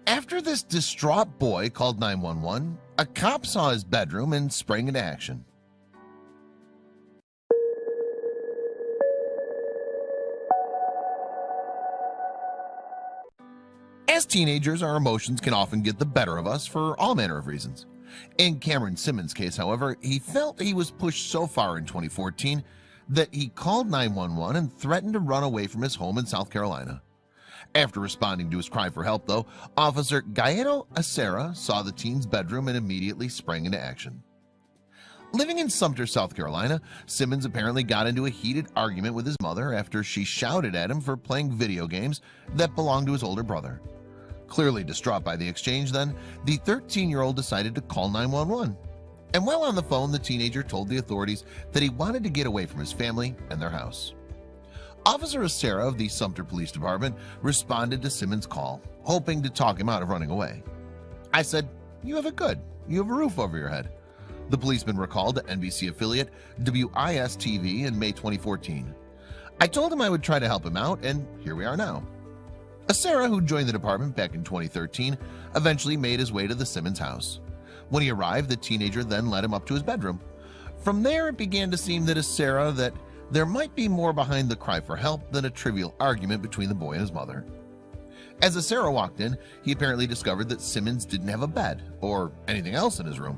After this distraught boy called 911, a cop saw his bedroom and sprang into action. As teenagers, our emotions can often get the better of us for all manner of reasons. In Cameron Simmons' case, however, he felt he was pushed so far in 2014 that he called 911 and threatened to run away from his home in South Carolina. After responding to his cry for help, though, Officer Gaetano Acerra saw the teen's bedroom and immediately sprang into action. Living in Sumter, South Carolina, Simmons apparently got into a heated argument with his mother after she shouted at him for playing video games that belonged to his older brother. Clearly distraught by the exchange, then, the 13-year-old decided to call 911. And while on the phone, the teenager told the authorities that he wanted to get away from his family and their house. Officer Acerra of the Sumter Police Department responded to Simmons' call, hoping to talk him out of running away. "I said, you have it good. You have a roof over your head." The policeman recalled to NBC affiliate WIS-TV in May 2014. "I told him I would try to help him out, and here we are now." Acerra, who joined the department back in 2013, eventually made his way to the Simmons house. When he arrived, the teenager then led him up to his bedroom. From there, it began to seem that Acerra that there might be more behind the cry for help than a trivial argument between the boy and his mother. As Acerra walked in, he apparently discovered that Simmons didn't have a bed or anything else in his room,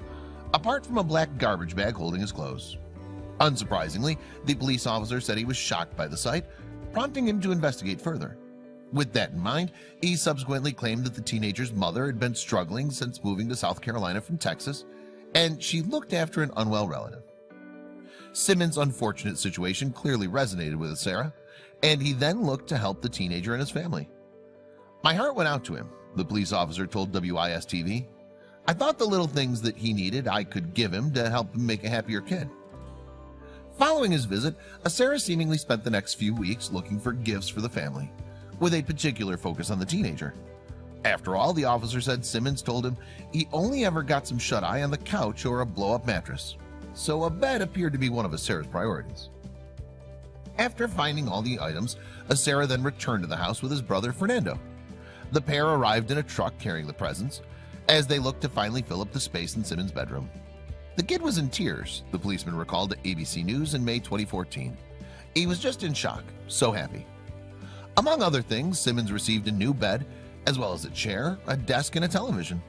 apart from a black garbage bag holding his clothes. Unsurprisingly, the police officer said he was shocked by the sight, prompting him to investigate further. With that in mind, he subsequently claimed that the teenager's mother had been struggling since moving to South Carolina from Texas, and she looked after an unwell relative. Simmons' unfortunate situation clearly resonated with Acerra, and he then looked to help the teenager and his family. "My heart went out to him," the police officer told WIS-TV. "I thought the little things that he needed I could give him to help him make a happier kid." Following his visit, Acerra seemingly spent the next few weeks looking for gifts for the family, with a particular focus on the teenager. After all, the officer said Simmons told him he only ever got some shut-eye on the couch or a blow-up mattress, so a bed appeared to be one of Acerra's priorities. After finding all the items, Acerra then returned to the house with his brother Fernando. The pair arrived in a truck carrying the presents, as they looked to finally fill up the space in Simmons' bedroom. The kid was in tears, the policeman recalled to ABC News in May 2014. He was just in shock, so happy. Among other things, Simmons received a new bed, as well as a chair, a desk, and a television.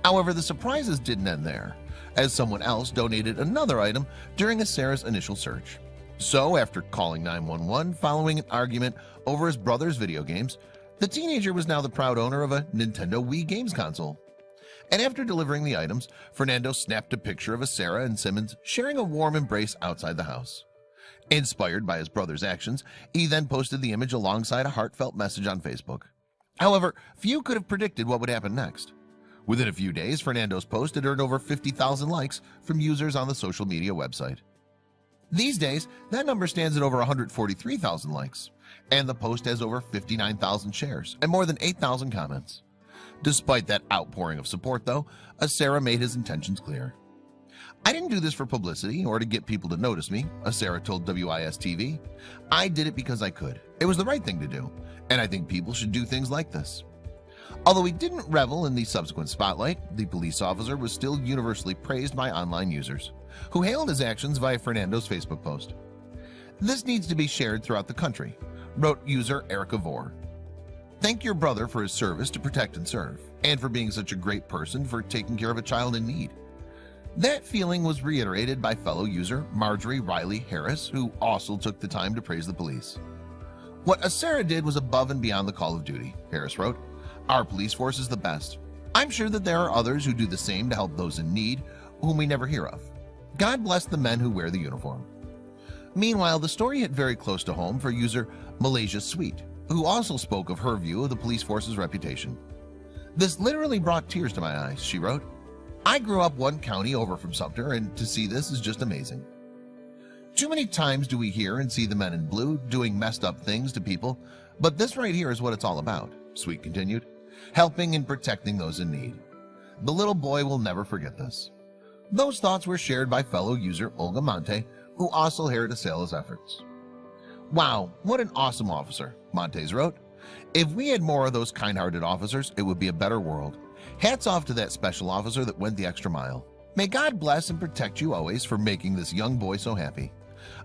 However, the surprises didn't end there, as someone else donated another item during Acerra's initial search. So, after calling 911 following an argument over his brother's video games, the teenager was now the proud owner of a Nintendo Wii games console. And after delivering the items, Fernando snapped a picture of Acerra and Simmons sharing a warm embrace outside the house. Inspired by his brother's actions, he then posted the image alongside a heartfelt message on Facebook. However, few could have predicted what would happen next. Within a few days, Fernando's post had earned over 50,000 likes from users on the social media website. These days, that number stands at over 143,000 likes, and the post has over 59,000 shares and more than 8,000 comments. Despite that outpouring of support, though, Acerra made his intentions clear. "I didn't do this for publicity or to get people to notice me," Acerra told WIS-TV. "I did it because I could. It was the right thing to do, and I think people should do things like this." Although he didn't revel in the subsequent spotlight, the police officer was still universally praised by online users, who hailed his actions via Fernando's Facebook post. "This needs to be shared throughout the country," wrote user Erica Vore. "Thank your brother for his service to protect and serve, and for being such a great person for taking care of a child in need." That feeling was reiterated by fellow user Marjorie Riley Harris, who also took the time to praise the police. "What Acerra did was above and beyond the call of duty," Harris wrote. "Our police force is the best. I'm sure that there are others who do the same to help those in need, whom we never hear of. God bless the men who wear the uniform." Meanwhile, the story hit very close to home for user Malaysia Sweet, who also spoke of her view of the police force's reputation. "This literally brought tears to my eyes," she wrote. "I grew up one county over from Sumter, and to see this is just amazing. Too many times do we hear and see the men in blue doing messed up things to people, but this right here is what it's all about," Sweet continued, "helping and protecting those in need. The little boy will never forget this." Those thoughts were shared by fellow user Olga Monte, who also hailed Acerra's efforts. "Wow, what an awesome officer," Montes wrote. If we had more of those kind-hearted officers, it would be a better world. Hats off to that special officer that went the extra mile. May God bless and protect you always for making this young boy so happy.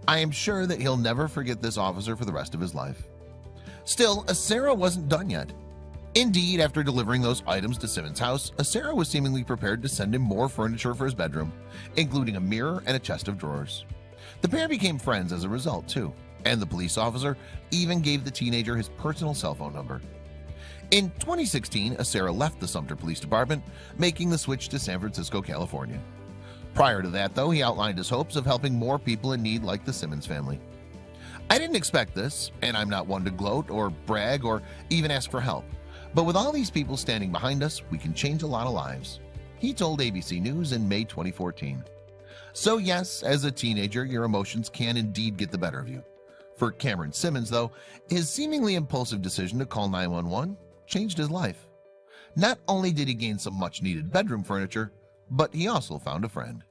I am sure that he'll never forget this officer for the rest of his life. Still, Acerra wasn't done yet. Indeed, after delivering those items to Simmons' house, Acerra was seemingly prepared to send him more furniture for his bedroom, including a mirror and a chest of drawers. The pair became friends as a result too, and the police officer even gave the teenager his personal cell phone number. In 2016, Acerra left the Sumter Police Department, making the switch to San Francisco, California. Prior to that, though, he outlined his hopes of helping more people in need like the Simmons family. I didn't expect this, and I'm not one to gloat or brag or even ask for help. But with all these people standing behind us, we can change a lot of lives, he told ABC News in May 2014. So yes, as a teenager, your emotions can indeed get the better of you. For Cameron Simmons, though, his seemingly impulsive decision to call 911 changed his life. Not only did he gain some much-needed bedroom furniture, but he also found a friend.